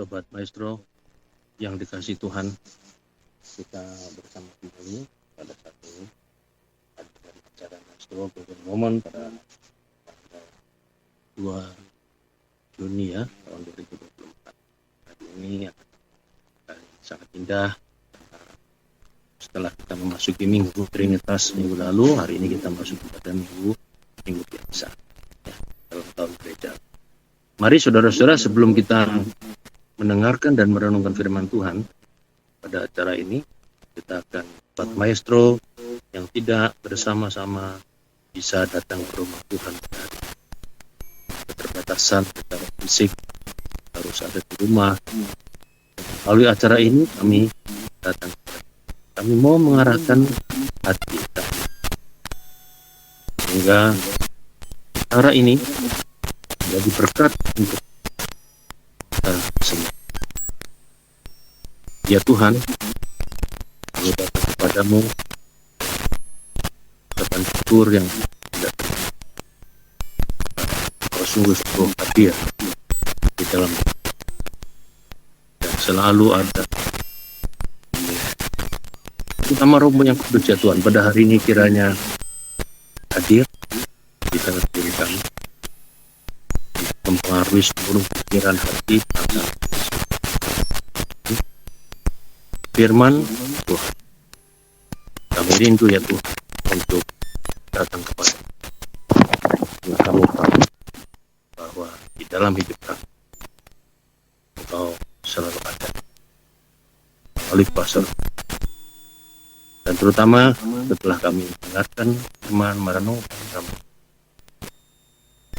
Sobat Maestro yang dikasih Tuhan, kita bersama kembali pada saat ini ada dari acara Maestro Golden Moment pada tanggal 2 Juni ya, tahun 2024. Hari ini sangat indah. Setelah kita memasuki Minggu Trinitas minggu lalu, hari ini kita masuk pada Minggu biasa ya, dalam tahun gereja. Mari saudara-saudara, sebelum kita mendengarkan dan merenungkan firman Tuhan pada acara ini, kita akan buat maestro yang tidak bersama-sama bisa datang ke rumah Tuhan. Keterbatasan secara fisik harus ada di rumah. Melalui acara ini kami datang. Kami mau mengarahkan hati kita sehingga acara ini menjadi berkat untuk kita semua. Ya Tuhan, kami datang kepadamu ucapan syukur yang tidak kau sungguh-sungguh hadir di dalam dan selalu ada. Utama Romo yang kudus ya Tuhan, pada hari ini kiranya hadir di tengah diri kami, mempengaruhi seluruh pikiran hati bangsa. Firman Tuhan, kami rindu ya Tuhan untuk datang kepada kamu tahu bahwa di dalam hidup kami Engkau selalu ada melalui kuasa. Dan terutama setelah kami mendengarkan firman merenungkan kami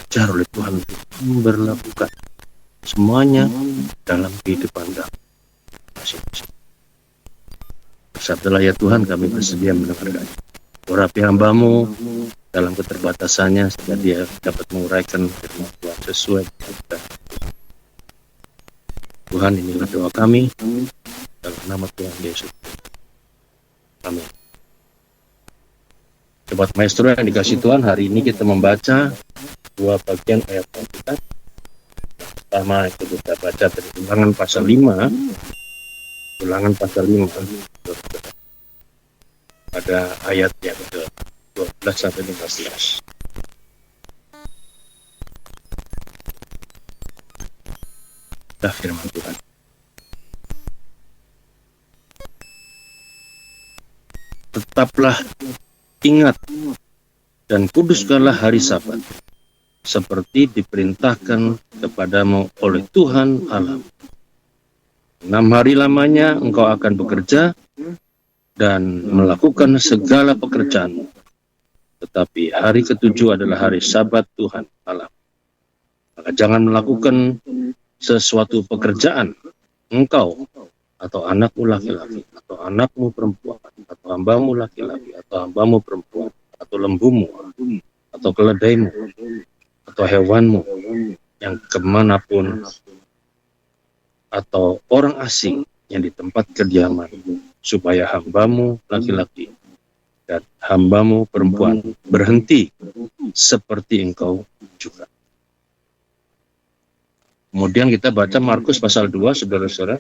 ajar oleh Tuhan untuk memberlakukan semuanya dalam kehidupan kami masing-masing. Bersabdalah ya Tuhan, kami bersedia mendengarkan. Urapi hamba-Mu dalam keterbatasannya sehingga dia dapat menguraikan firman Tuhan sesuai dengan Tuhan. Inilah doa kami dalam nama Tuhan Yesus. Amin. Sobat Maestro yang dikasih Tuhan, hari ini kita membaca dua bagian ayat Alkitab. Pertama itu kita baca dari Ulangan pasal 5. Ulangan pasal 5 pada ayat yang ke-12 sampai 15. Dah firman Tuhan. Tetaplah ingat dan kuduskanlah hari Sabat, seperti diperintahkan kepadamu oleh Tuhan Allah. 6 hari lamanya engkau akan bekerja dan melakukan segala pekerjaan. Tetapi hari ke-7 adalah hari Sabat Tuhan Allah. Maka jangan melakukan sesuatu pekerjaan engkau atau anakmu laki-laki, atau anakmu perempuan, atau hambamu laki-laki, atau hambamu perempuan, atau lembumu, atau keledaimu, atau hewanmu yang kemanapun, atau orang asing yang di tempat kediaman, supaya hambamu laki-laki dan hambamu perempuan berhenti seperti engkau juga. Kemudian kita baca Markus pasal 2, saudara-saudara,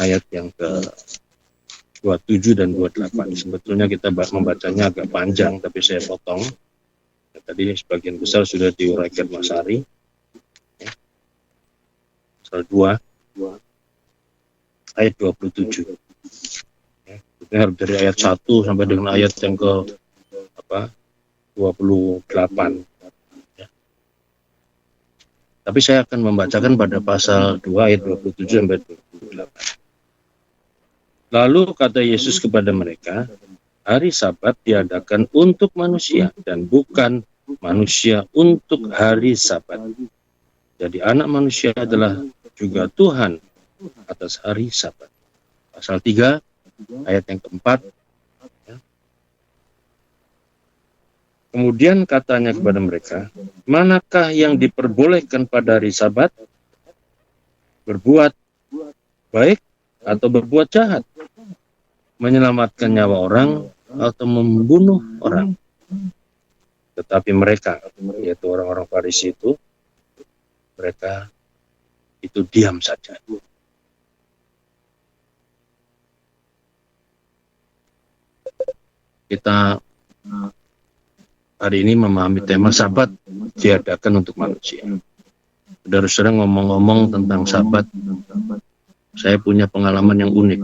ayat yang ke-27 dan 28. Sebetulnya kita membacanya agak panjang, tapi saya potong. Ya, tadi sebagian besar sudah diuraikan Mas Ari. Ya. Pasal 2, ayat 27. Ya, dari ayat 1 sampai dengan ayat yang ke 28. Ya. Tapi saya akan membacakan pada pasal 2 ayat 27 sampai 28. Lalu kata Yesus kepada mereka, hari Sabat diadakan untuk manusia dan bukan manusia untuk hari Sabat. Jadi anak manusia adalah juga Tuhan atas hari Sabat. Pasal 3 ayat yang keempat. Ya. Kemudian katanya kepada mereka, manakah yang diperbolehkan pada hari Sabat? Berbuat baik atau berbuat jahat? Menyelamatkan nyawa orang atau membunuh orang? Tetapi mereka, yaitu orang-orang Farisi itu, mereka itu diam saja. Kita hari ini memahami tema Sabat diadakan untuk manusia. Saudara-saudara, ngomong-ngomong tentang Sabat, saya punya pengalaman yang unik.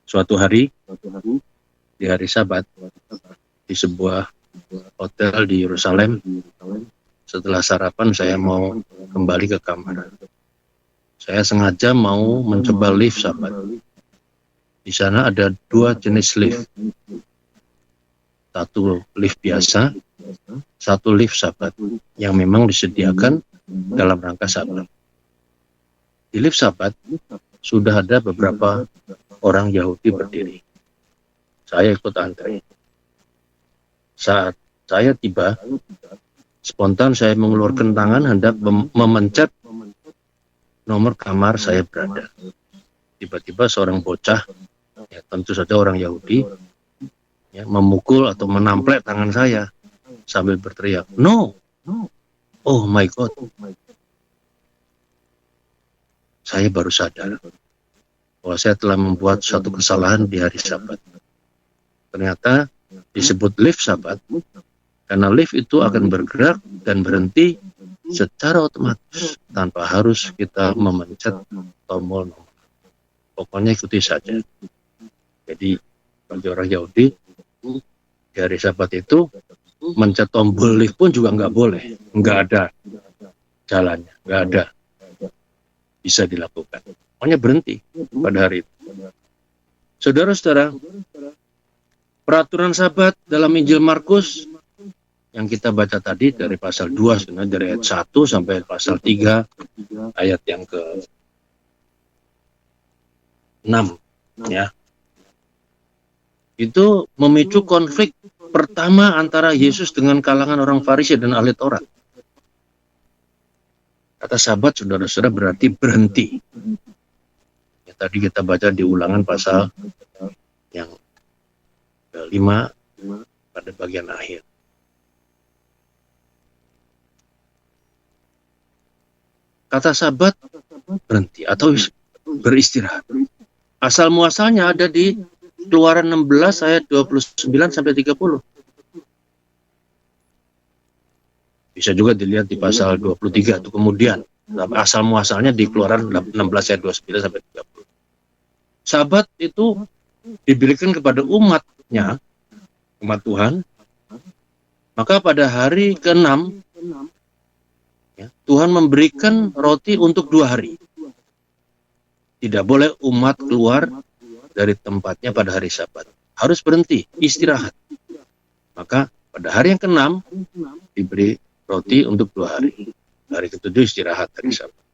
Suatu hari, di hari Sabat, di sebuah hotel di Yerusalem, setelah sarapan saya mau kembali ke kamar. Saya sengaja mau mencoba lift Sabat. Di sana ada 2 jenis lift. Satu lift biasa, satu lift Sabat yang memang disediakan dalam rangka Sabat. Di lift Sabat sudah ada beberapa orang Yahudi berdiri. Saya ikut antri. Saat saya tiba, spontan saya mengeluarkan tangan hendak memencet nomor kamar saya berada. Tiba-tiba seorang bocah, ya tentu saja orang Yahudi, ya, memukul atau menamplek tangan saya sambil berteriak, "No! Oh my God!" Saya baru sadar bahwa saya telah membuat suatu kesalahan di hari Sabat. Ternyata disebut lift Sabat karena lift itu akan bergerak dan berhenti secara otomatis tanpa harus kita memencet tombol nomor. Pokoknya ikuti saja. Jadi bagi orang Yahudi di hari Sabat itu mencet tombol lift pun juga nggak boleh, nggak ada jalannya, nggak ada bisa dilakukan. Pokoknya berhenti pada hari itu. Saudara-saudara, peraturan Sabat dalam Injil Markus yang kita baca tadi dari pasal 2 sebenarnya, dari ayat 1 sampai pasal 3 ayat yang ke 6 ya. Itu memicu konflik pertama antara Yesus dengan kalangan orang Farisi dan ahli Taurat. Kata Sabat, saudara-saudara, berarti berhenti. Ya, tadi kita baca di Ulangan pasal yang ke-5 pada bagian akhir. Kata Sabat berhenti atau beristirahat. Asal muasalnya ada di Keluaran 16 ayat 29 sampai 30. Bisa juga dilihat di pasal 23 itu kemudian. Asal muasalnya di Keluaran 16 ayat 29 sampai 30. Sabat itu diberikan kepada umatnya, umat Tuhan. Maka pada hari ke-6 ya, Tuhan memberikan roti untuk 2 hari. Tidak boleh umat keluar dari tempatnya pada hari Sabat. Harus berhenti, istirahat. Maka pada hari yang ke-6 diberi roti untuk 2 hari. Hari ke-7 istirahat dari Sabat.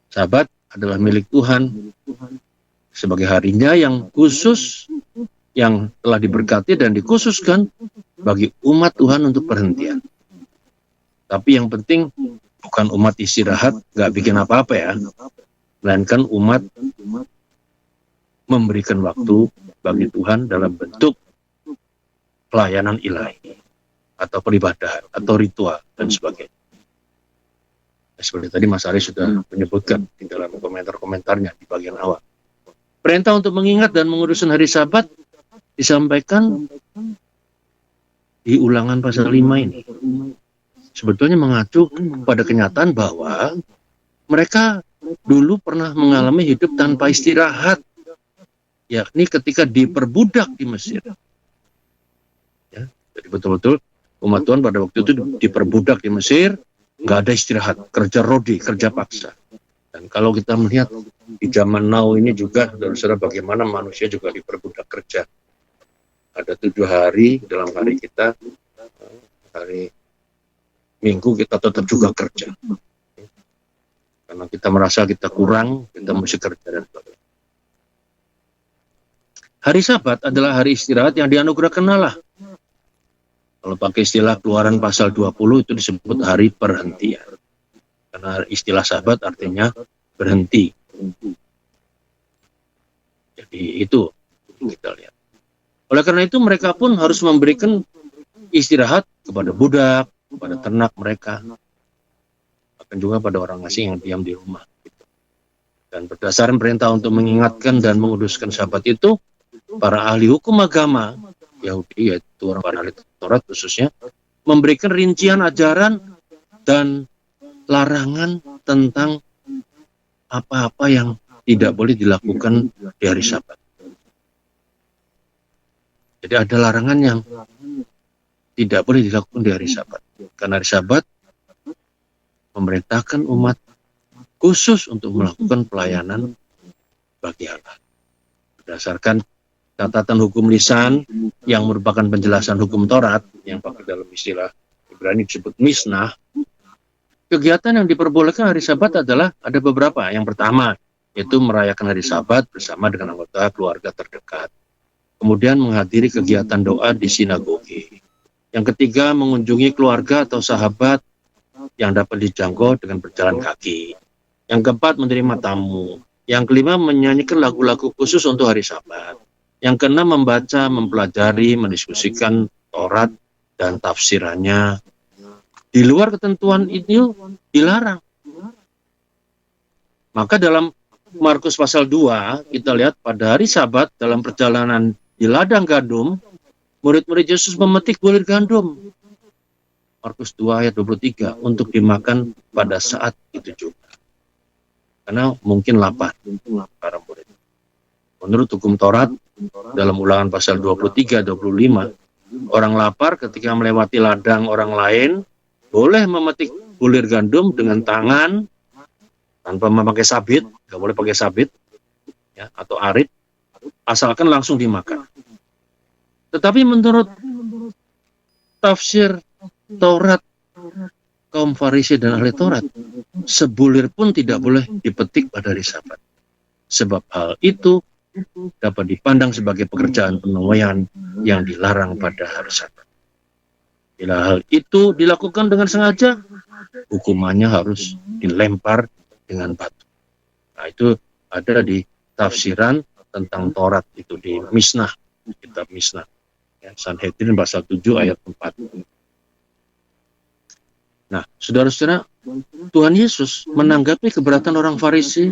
Sabat adalah milik Tuhan sebagai harinya yang khusus, yang telah diberkati dan dikhususkan bagi umat Tuhan untuk perhentian. Tapi yang penting bukan umat istirahat, nggak bikin apa-apa ya. Melainkan umat memberikan waktu bagi Tuhan dalam bentuk pelayanan ilahi atau peribadahan atau ritual dan sebagainya. Seperti tadi Mas Ari sudah menyebutkan di dalam komentar-komentarnya di bagian awal. Perintah untuk mengingat dan menguduskan hari Sabat disampaikan di Ulangan pasal 5 ini. Sebetulnya mengacu pada kenyataan bahwa mereka dulu pernah mengalami hidup tanpa istirahat, yakni ketika diperbudak di Mesir. Ya, jadi betul-betul umat Tuhan pada waktu itu diperbudak di Mesir, nggak ada istirahat, kerja rodi, kerja paksa. Dan kalau kita melihat di zaman now ini juga, saudara-saudara, bagaimana manusia juga diperbudak kerja. Ada 7 hari dalam hari kita, hari Minggu kita tetap juga kerja. Karena kita merasa kita kurang, kita mesti kerja dan sebagainya. Hari Sabat adalah hari istirahat yang dianugerahkan Allah. Kalau pakai istilah Keluaran pasal 20 itu disebut hari perhentian. Karena istilah Sabat artinya berhenti. Jadi itu kita lihat. Oleh karena itu mereka pun harus memberikan istirahat kepada budak, kepada ternak mereka. bahkan juga pada orang asing yang diam di rumah. Gitu. Dan berdasarkan perintah untuk mengingatkan dan menguduskan Sabat itu, para ahli hukum agama Yahudi, yaitu orang ahli Taurat khususnya, memberikan rincian ajaran dan larangan tentang apa-apa yang tidak boleh dilakukan di hari Sabat. Jadi ada larangan yang tidak boleh dilakukan di hari Sabat. Karena hari Sabat memerintahkan umat khusus untuk melakukan pelayanan bagi Allah. Berdasarkan catatan hukum lisan yang merupakan penjelasan hukum Taurat, yang pakai dalam istilah Ibrani disebut misnah, kegiatan yang diperbolehkan hari Sabat adalah ada beberapa. Yang pertama, yaitu merayakan hari Sabat bersama dengan anggota keluarga terdekat. Kemudian menghadiri kegiatan doa di sinagoge. Yang ketiga, mengunjungi keluarga atau sahabat yang dapat dijangkau dengan berjalan kaki. Yang keempat, menerima tamu. Yang kelima, menyanyikan lagu-lagu khusus untuk hari Sabat. Yang keenam, membaca, mempelajari, mendiskusikan Taurat dan tafsirannya. Di luar ketentuan itu dilarang. Maka dalam Markus pasal 2, kita lihat pada hari Sabat dalam perjalanan di ladang gandum, murid-murid Yesus memetik bulir gandum. Markus 2 ayat 23, untuk dimakan pada saat itu juga. Karena mungkin lapar para murid. Menurut hukum Taurat, dalam Ulangan pasal 23-25, orang lapar ketika melewati ladang orang lain, boleh memetik bulir gandum dengan tangan, tanpa memakai sabit, nggak boleh pakai sabit, ya, atau arit, asalkan langsung dimakan. Tetapi menurut tafsir Taurat kaum Farisi dan ahli Taurat, sebulir pun tidak boleh dipetik pada hari Sabat. Sebab hal itu dapat dipandang sebagai pekerjaan penuaian yang dilarang pada hari Sabat. Bila hal itu dilakukan dengan sengaja, hukumannya harus dilempar dengan batu. Nah, itu ada di tafsiran tentang Taurat itu di Misnah, kitab Misnah. Ya, Sanhedrin pasal 7 ayat 4. Nah, saudara-saudara, Tuhan Yesus menanggapi keberatan orang Farisi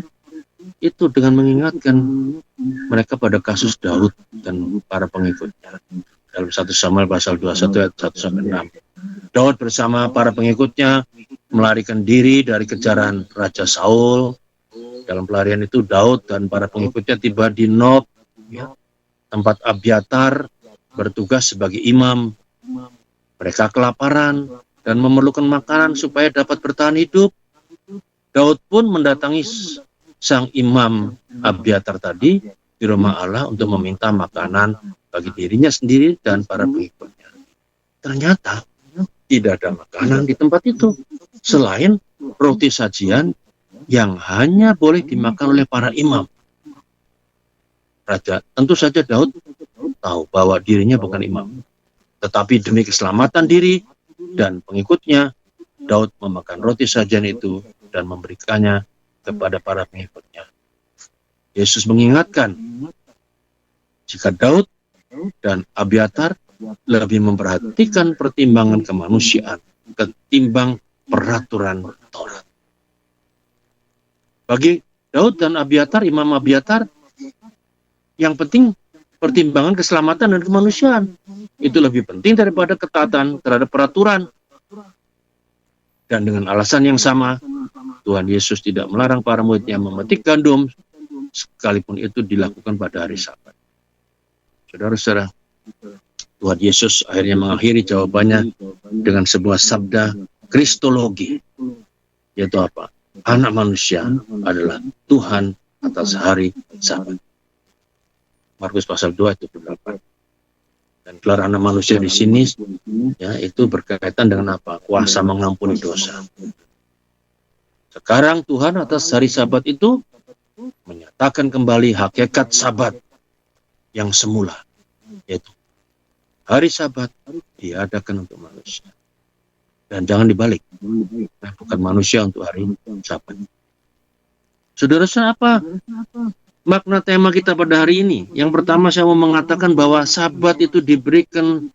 itu dengan mengingatkan mereka pada kasus Daud dan para pengikutnya. Dalam 1 Samuel pasal 21 ayat 1-6. Daud bersama para pengikutnya melarikan diri dari kejaran Raja Saul. Dalam pelarian itu Daud dan para pengikutnya tiba di Nob, ya, tempat Abiatar bertugas sebagai imam. Mereka kelaparan dan memerlukan makanan supaya dapat bertahan hidup. Daud pun mendatangi sang imam Abiatar tadi di rumah Allah untuk meminta makanan bagi dirinya sendiri dan para pengikutnya. Ternyata tidak ada makanan di tempat itu selain roti sajian yang hanya boleh dimakan oleh para imam. Raja, tentu saja Daud tahu bahwa dirinya bukan imam. Tetapi demi keselamatan diri dan pengikutnya, Daud memakan roti sajian itu dan memberikannya kepada para pengikutnya. Yesus mengingatkan, jika Daud dan Abiatar lebih memperhatikan pertimbangan kemanusiaan ketimbang peraturan Taurat. Bagi Daud dan Abiatar, Imam Abiatar, yang penting pertimbangan keselamatan dan kemanusiaan. Itu lebih penting daripada ketaatan terhadap peraturan. Dan dengan alasan yang sama, Tuhan Yesus tidak melarang para muridnya memetik gandum, sekalipun itu dilakukan pada hari Sabat. Saudara-saudara, Tuhan Yesus akhirnya mengakhiri jawabannya dengan sebuah sabda kristologi, yaitu apa? Anak manusia adalah Tuhan atas hari Sabat. Markus pasal 2 ayat 28. Dan gelar anak manusia di sini, ya, itu berkaitan dengan apa? Kuasa mengampuni dosa. Sekarang Tuhan atas hari Sabat itu menyatakan kembali hakikat Sabat yang semula, yaitu hari Sabat diadakan untuk manusia. Dan jangan dibalik, bukan manusia untuk hari Sabat. Saudara-saudara, apa makna tema kita pada hari ini? Yang pertama, saya mau mengatakan bahwa Sabat itu diberikan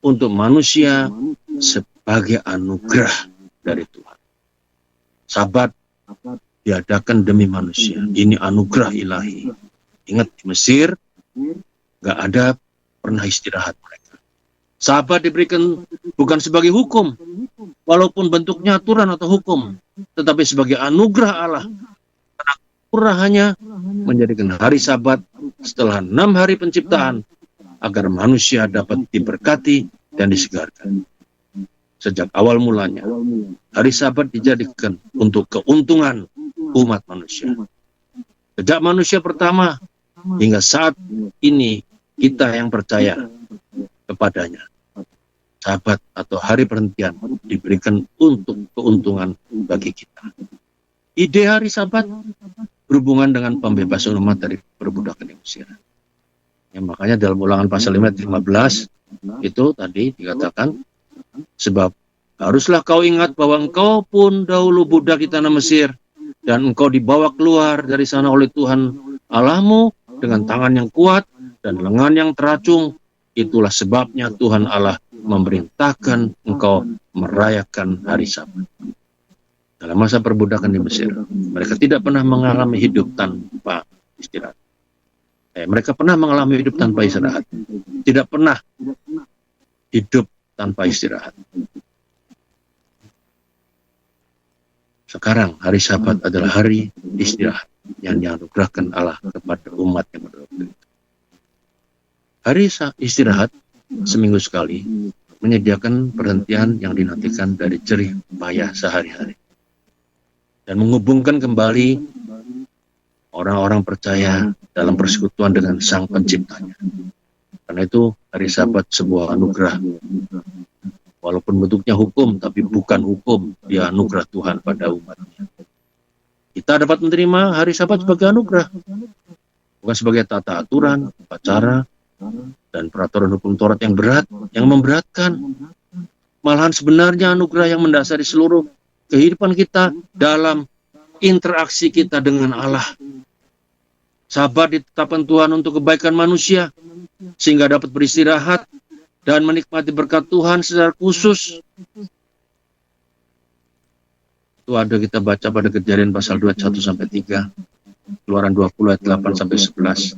untuk manusia sebagai anugerah dari Tuhan. Sabat diadakan demi manusia. Ini anugerah ilahi. Ingat, di Mesir nggak ada pernah istirahat mereka. Sabat diberikan bukan sebagai hukum, walaupun bentuknya aturan atau hukum, tetapi sebagai anugerah Allah. Karena murahannya menjadikan hari Sabat setelah 6 hari penciptaan, agar manusia dapat diberkati dan disegarkan. Sejak awal mulanya, hari Sabat dijadikan untuk keuntungan umat manusia. Sejak manusia pertama hingga saat ini, kita yang percaya kepadanya, Sabat atau hari perhentian diberikan untuk keuntungan bagi kita. Ide hari Sabat berhubungan dengan pembebasan umat dari perbudakan di Mesir. Ya, makanya dalam Ulangan pasal 15 itu tadi dikatakan, sebab haruslah kau ingat bahwa engkau pun dahulu budak di tanah Mesir, dan engkau dibawa keluar dari sana oleh Tuhan Allahmu dengan tangan yang kuat dan lengan yang teracung. Itulah sebabnya Tuhan Allah memerintahkan engkau merayakan hari Sabat. Dalam masa perbudakan di Mesir, mereka tidak pernah mengalami hidup tanpa istirahat. Mereka pernah mengalami hidup tanpa istirahat. Tidak pernah hidup tanpa istirahat. Sekarang hari Sabat adalah hari istirahat yang dianugerahkan Allah kepada umat yang berdoa. Hari istirahat seminggu sekali menyediakan perhentian yang dinantikan dari jerih payah sehari-hari dan menghubungkan kembali orang-orang percaya dalam persekutuan dengan Sang Penciptanya. Karena itu hari Sabat sebuah anugerah. Walaupun bentuknya hukum, tapi bukan hukum, dia anugerah Tuhan pada umatnya. Kita dapat menerima hari Sabat sebagai anugerah, bukan sebagai tata aturan, upacara, dan peraturan hukum Taurat yang berat, yang memberatkan. Malahan sebenarnya anugerah yang mendasari seluruh kehidupan kita dalam interaksi kita dengan Allah. Sabat ditetapkan Tuhan untuk kebaikan manusia, sehingga dapat beristirahat dan menikmati berkat Tuhan secara khusus. Itu ada kita baca pada Kejadian pasal 21-3, Keluaran 20 ayat 8-11.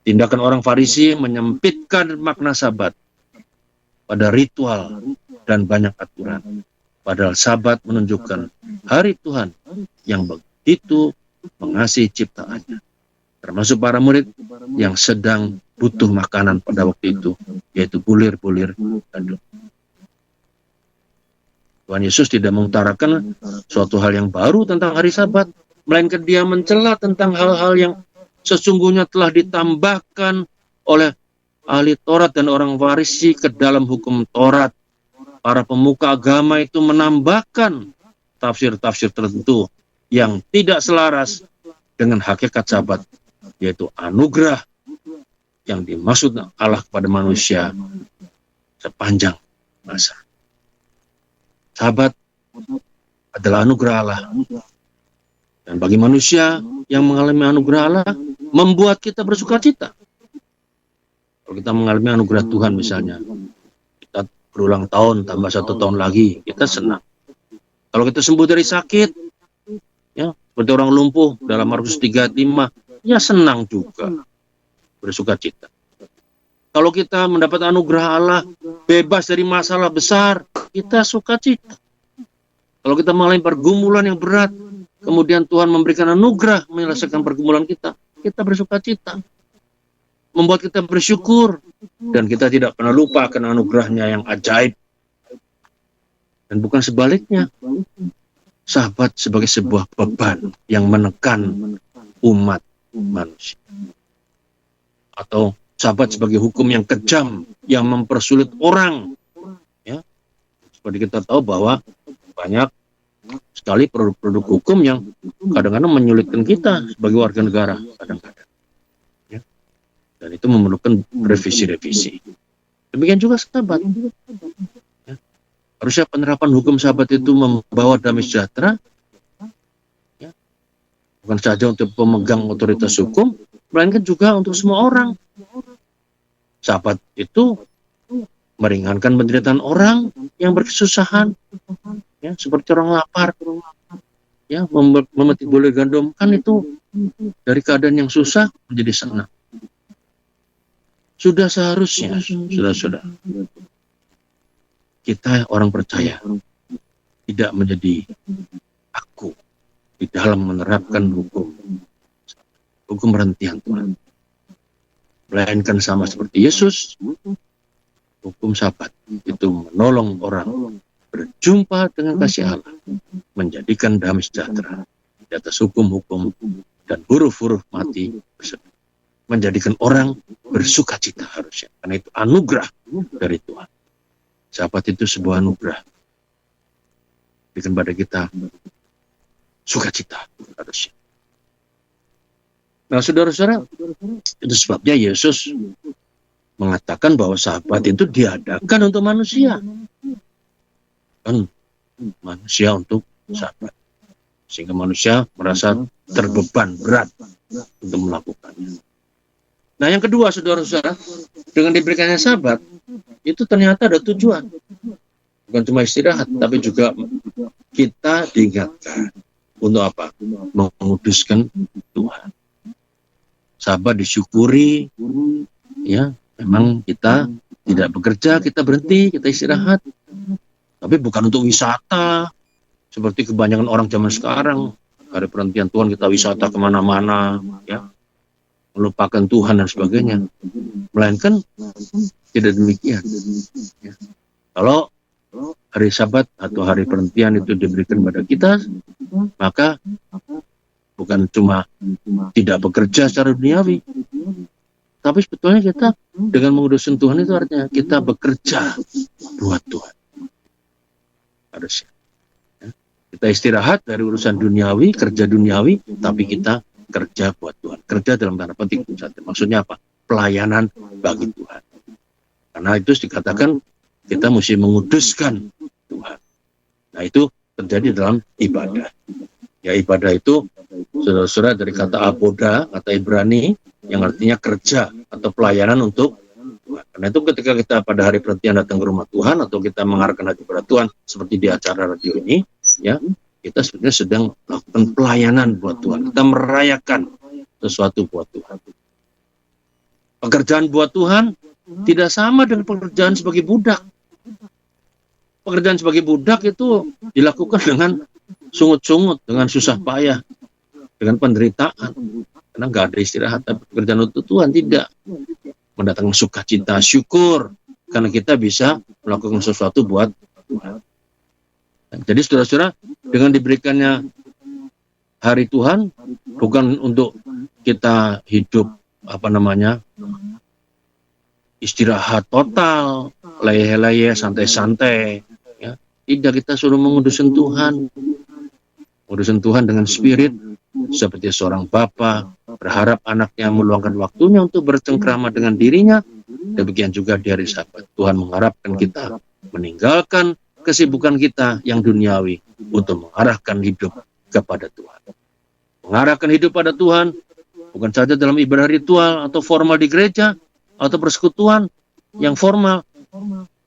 Tindakan orang Farisi menyempitkan makna Sabat pada ritual dan banyak aturan. Padahal Sabat menunjukkan hari Tuhan yang begitu mengasihi ciptaannya. Termasuk para murid yang sedang butuh makanan pada waktu itu, yaitu bulir-bulir dan Tuhan Yesus tidak mengutarakan suatu hal yang baru tentang hari Sabat, melainkan dia mencela tentang hal-hal yang sesungguhnya telah ditambahkan oleh ahli Taurat dan orang Farisi ke dalam hukum Taurat. Para pemuka agama itu menambahkan tafsir-tafsir tertentu yang tidak selaras dengan hakikat Sabat, yaitu anugerah yang dimaksud Allah kepada manusia sepanjang masa. Sabat adalah anugerah Allah. Dan bagi manusia yang mengalami anugerah Allah, membuat kita bersuka cita. Kalau kita mengalami anugerah Tuhan misalnya, kita berulang tahun, tambah 1 tahun lagi, kita senang. Kalau kita sembuh dari sakit, ya seperti orang lumpuh dalam Markus 3:5, ya senang juga, bersuka cita. Kalau kita mendapat anugerah Allah, bebas dari masalah besar, kita suka cita. Kalau kita mengalami pergumulan yang berat, kemudian Tuhan memberikan anugerah menyelesaikan pergumulan kita, kita bersuka cita. Membuat kita bersyukur, dan kita tidak pernah lupa akan anugerahnya yang ajaib. Dan bukan sebaliknya. Sabat sebagai sebuah beban yang menekan umat manusia. Atau Sabat sebagai hukum yang kejam, yang mempersulit orang. Ya, seperti kita tahu bahwa banyak sekali produk-produk hukum yang kadang-kadang menyulitkan kita sebagai warga negara. Kadang-kadang. Ya. Dan itu memerlukan revisi-revisi. Demikian juga Sabat. Ya. Harusnya penerapan hukum Sabat itu membawa damai sejahtera. Ya. Bukan saja untuk pemegang otoritas hukum, melainkan juga untuk semua orang. Sabat itu meringankan penderitaan orang yang berkesusahan, ya, seperti orang lapar, ya, memetik bulir gandum kan itu dari keadaan yang susah menjadi senang. Sudah seharusnya, sudah kita orang percaya tidak menjadi aku di dalam menerapkan hukum perhentian Tuhan, melainkan sama seperti Yesus, hukum Sabat itu menolong orang berjumpa dengan kasih Allah, menjadikan damai sejahtera di atas hukum-hukum dan huruf-huruf mati bersedia, menjadikan orang bersuka cita harusnya, karena itu anugerah dari Tuhan. Sabat itu sebuah anugerah, berikan pada kita sukacita harusnya. Nah, saudara-saudara, itu sebabnya Yesus mengatakan bahwa Sabat itu diadakan untuk manusia, kan manusia untuk Sabat, sehingga manusia merasa terbeban berat untuk melakukannya. Nah, yang kedua, saudara-saudara, dengan diberikannya Sabat itu ternyata ada tujuan, bukan cuma istirahat, tapi juga kita diingatkan untuk apa? Menguduskan Tuhan. Sabat disyukuri, ya, memang kita tidak bekerja, kita berhenti, kita istirahat, tapi bukan untuk wisata seperti kebanyakan orang zaman sekarang. Hari perhentian Tuhan kita wisata kemana-mana, ya, melupakan Tuhan dan sebagainya. Melainkan tidak demikian, ya. Kalau hari Sabat atau hari perhentian itu diberikan pada kita, maka bukan cuma tidak bekerja secara duniawi, tapi sebetulnya kita dengan menguduskan Tuhan itu artinya kita bekerja buat Tuhan. Harusnya, ya. Kita istirahat dari urusan duniawi, kerja duniawi, tapi kita kerja buat Tuhan. Kerja dalam tanda petik, maksudnya apa? Pelayanan bagi Tuhan. Karena itu dikatakan kita mesti menguduskan Tuhan. Nah, itu terjadi dalam ibadah. Ya, ibadah itu saudara-saudara dari kata aboda, kata Ibrani, yang artinya kerja atau pelayanan untuk Tuhan. Karena itu ketika kita pada hari perhentian datang ke rumah Tuhan atau kita mengarahkan hati pada Tuhan seperti di acara radio ini, ya, kita sebenarnya sedang melakukan pelayanan buat Tuhan. Kita merayakan sesuatu buat Tuhan. Pekerjaan buat Tuhan tidak sama dengan pekerjaan sebagai budak. Pekerjaan sebagai budak itu dilakukan dengan sungut-sungut, dengan susah payah, dengan penderitaan, karena nggak ada istirahat. Tapi pekerjaan untuk Tuhan tidak, mendatangkan sukacita, syukur, karena kita bisa melakukan sesuatu buat Tuhan. Jadi saudara-saudara, dengan diberikannya hari Tuhan, bukan untuk kita hidup istirahat total, leye-leye, santai-santai, ya. Tidak, kita suruh menguduskan Tuhan. Menguduskan Tuhan dengan spirit, seperti seorang bapa berharap anaknya meluangkan waktunya untuk bercengkrama dengan dirinya. Demikian juga di hari Sabat, Tuhan mengharapkan kita meninggalkan kesibukan kita yang duniawi untuk mengarahkan hidup kepada Tuhan. Mengarahkan hidup pada Tuhan bukan saja dalam ibadah ritual atau formal di gereja atau persekutuan yang formal,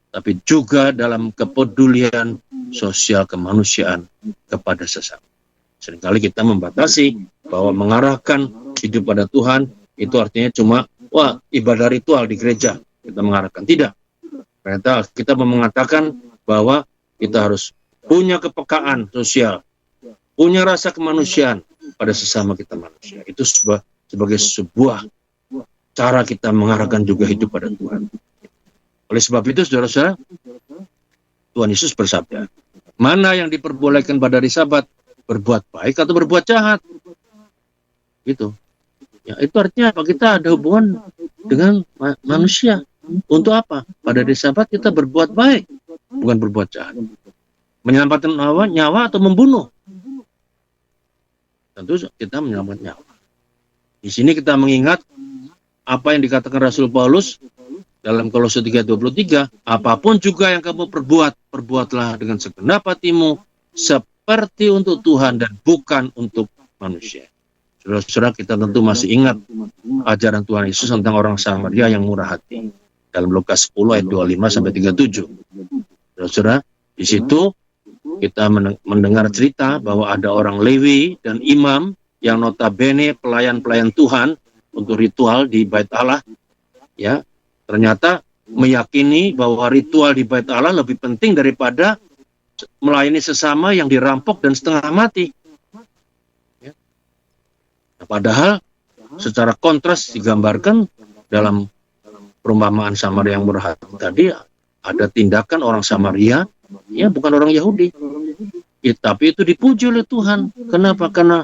tapi juga dalam kepedulian sosial kemanusiaan kepada sesama. Seringkali kita membatasi bahwa mengarahkan hidup pada Tuhan itu artinya cuma ibadah ritual di gereja kita mengarahkan. Tidak. Ternyata kita mengatakan bahwa kita harus punya kepekaan sosial, punya rasa kemanusiaan pada sesama kita manusia. Itu sebagai sebuah cara kita mengarahkan juga hidup pada Tuhan. Oleh sebab itu, saudara-saudara, Tuhan Yesus bersabda, mana yang diperbolehkan pada hari Sabat, berbuat baik atau berbuat jahat? Gitu. Ya, itu artinya apa? Kita ada hubungan dengan manusia. Untuk apa? Pada hari Sabat kita berbuat baik, bukan berbuat jahat. Menyelamatkan nyawa atau membunuh? Tentu kita menyelamatkan nyawa. Di sini kita mengingat apa yang dikatakan Rasul Paulus dalam Kolose 3:23, apapun juga yang kamu perbuatlah dengan segenap hatimu seperti untuk Tuhan dan bukan untuk manusia. Saudara-saudara, kita tentu masih ingat ajaran Tuhan Yesus tentang orang Samaria yang murah hati dalam Lukas 10 ayat 25 sampai 37. Saudara-saudara, di situ kita mendengar cerita bahwa ada orang Lewi dan imam yang notabene pelayan-pelayan Tuhan untuk ritual di Bait Allah, ya, ternyata meyakini bahwa ritual di Bait Allah lebih penting daripada melayani sesama yang dirampok dan setengah mati. Ya. Nah, padahal secara kontras digambarkan dalam perumpamaan Samaria yang murah hati tadi, ada tindakan orang Samaria, ya bukan orang Yahudi, ya, tapi itu dipuji oleh Tuhan. Kenapa? Karena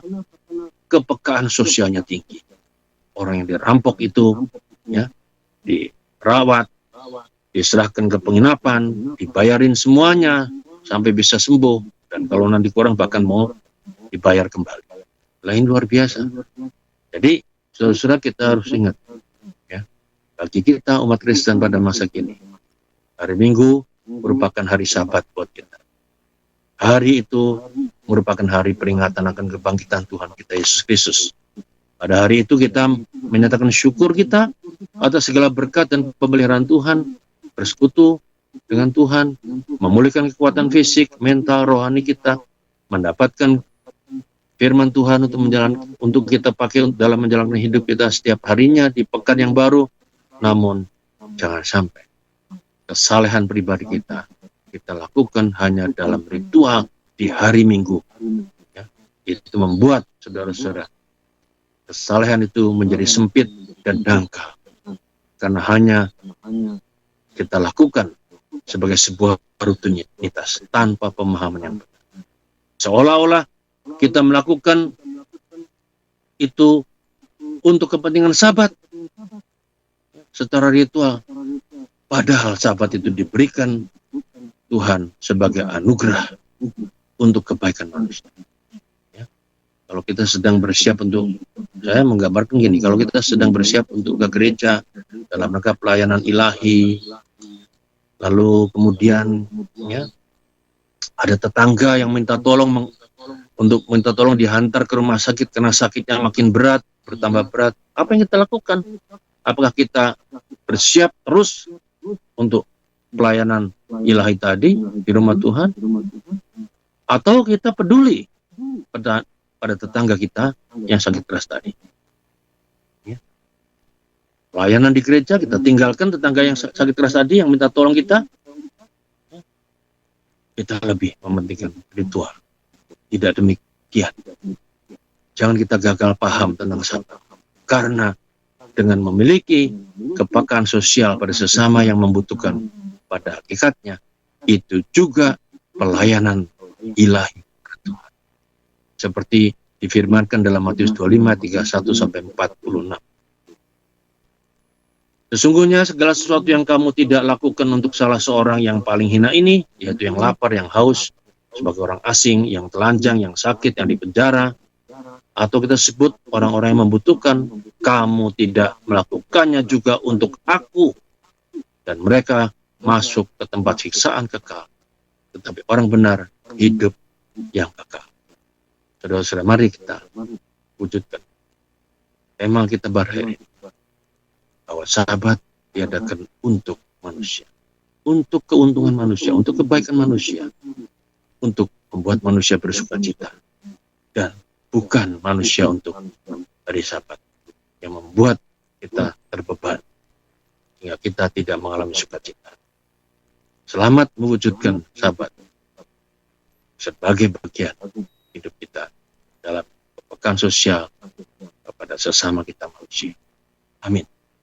kepekaan sosialnya tinggi. Orang yang dirampok itu, ya, dirawat, diserahkan ke penginapan, dibayarin semuanya sampai bisa sembuh, dan kalau nanti kurang bahkan mau dibayar kembali. Lain luar biasa. Jadi saudara-saudara, kita harus ingat, ya, bagi kita umat Kristen pada masa kini, hari Minggu merupakan hari Sabat buat kita. Hari itu merupakan hari peringatan akan kebangkitan Tuhan kita Yesus Kristus. Pada hari itu kita menyatakan syukur kita atas segala berkat dan pemeliharaan Tuhan, bersekutu dengan Tuhan, memulihkan kekuatan fisik, mental, rohani kita, mendapatkan firman Tuhan untuk kita pakai dalam menjalankan hidup kita setiap harinya di pekan yang baru. Namun jangan sampai kesalehan pribadi kita lakukan hanya dalam ritual di hari Minggu. Ya, itu membuat saudara-saudara kesalehan itu menjadi sempit dan dangkal, karena hanya kita lakukan sebagai sebuah rutinitas tanpa pemahaman yang benar. Seolah-olah kita melakukan itu untuk kepentingan Sabat secara ritual. Padahal Sabat itu diberikan Tuhan sebagai anugerah untuk kebaikan manusia. Ya. Kalau kita sedang bersiap untuk, saya menggambarkan gini, kalau kita sedang bersiap untuk ke gereja dalam rangka pelayanan ilahi, lalu kemudian, ya, ada tetangga yang minta tolong dihantar ke rumah sakit karena sakitnya makin berat, bertambah berat. Apa yang kita lakukan? Apakah kita bersiap terus untuk pelayanan ilahi tadi di rumah Tuhan, atau kita peduli pada tetangga kita yang sakit keras tadi? Ya. Pelayanan di gereja kita tinggalkan tetangga yang sakit keras tadi yang minta tolong kita. Kita lebih mementingkan ritual. Tidak demikian. Jangan kita gagal paham tentang Sabat, karena dengan memiliki kepekaan sosial pada sesama yang membutuhkan, pada hakikatnya itu juga pelayanan ilahi ke Tuhan. Seperti difirmankan dalam Matius 25:31-46. Sesungguhnya segala sesuatu yang kamu tidak lakukan untuk salah seorang yang paling hina ini, yaitu yang lapar, yang haus, sebagai orang asing, yang telanjang, yang sakit, yang dipenjara, atau kita sebut orang-orang yang membutuhkan, kamu tidak melakukannya juga untuk aku, dan mereka masuk ke tempat siksaan kekal, tetapi orang benar hidup yang kekal. Saudara-saudara, mari kita wujudkan tema kita hari ini, bahwa Sabat diadakan untuk manusia, untuk keuntungan manusia, untuk kebaikan manusia, untuk membuat manusia bersukacita, dan bukan manusia untuk hari Sabat yang membuat kita terbeban hingga kita tidak mengalami sukacita. Selamat mewujudkan Sabat sebagai bagian hidup kita dalam kepekaan sosial kepada sesama kita manusia. Amin.